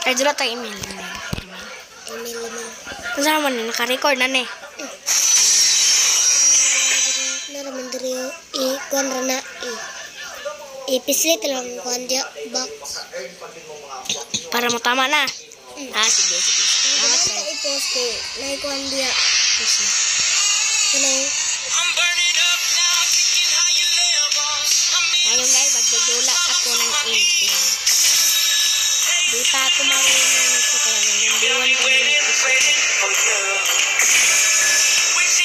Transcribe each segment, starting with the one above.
Ay, dula tayo email. Kung saan naman, naka-record na ne. Naraman diri kuan rana ipislit lang kuan dia box Para matama na. Sige. salamat sa i-post ko na kuan dia hello Ayun guys, magdudula ako ng email. Dita ako marunong nito kaya nandiwan ko ng ito.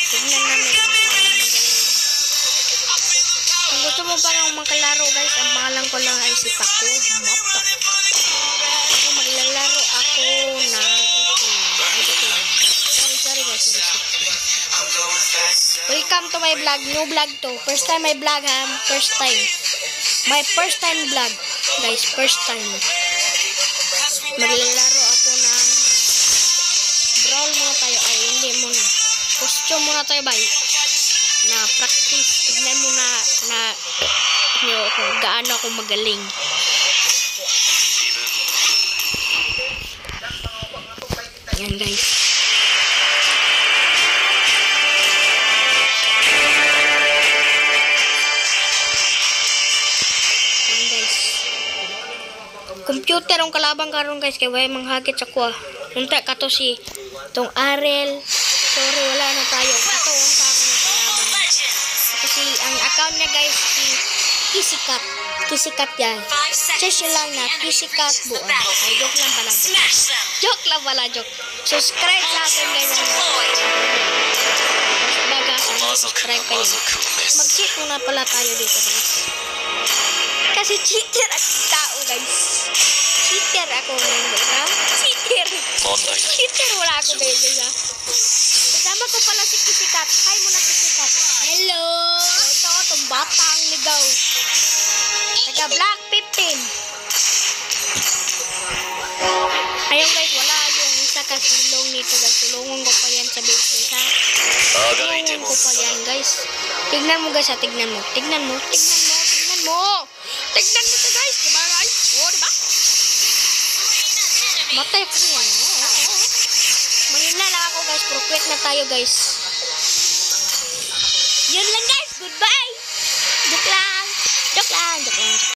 Tignan namin kung paano magaling. Kung gusto mo parang makalaro guys, ang pangalan ko lang ay si Paco Mapa. Ako maglalaro ako na sorry guys, sorry. Welcome to my vlog, new vlog to. First time my vlog ha, first time. My first time vlog, guys, first time. Maglalaro ako ng brawl muna tayo, ay hindi muna. Costume muna tayo ba? Na practice, tignan mo na kung gaano ako magaling. Ayan guys. Computer ang kalabang karon guys kay way manghagit sa kuha. Unta ka to si tong Arel. Sorry wala na tayo. Kato unta ako ng kalabang. Kasi ang account niya guys si Kisikat. Kisikat yan. Siya lang na Kisikat buo. Ay joke lang pala. Joke lang pala joke. Subscribe sa akin guys. Baga subscribe kayo. Mag-cheat muna pala tayo dito guys. Kasi cheater ang tao guys. Cheater ako ngayon guys ha. Cheater wala ako guys ha. Kasama ko pala si Kisikat. Hi muna si Kisikat. hello Ito itong batang ligaw. Taga Black 15. Ayun guys, wala yung isa kasilong nito guys. Tulungan ko pa yan sa base guys ha. Tulungan ko pa yan guys. Tignan mo guys ha, tignan mo. Tignan mo to guys, diba guys? Oo, diba? Matay ko yan. Mahina lang ako guys, pero quit na tayo guys. Yun lang guys, goodbye! Joke lang.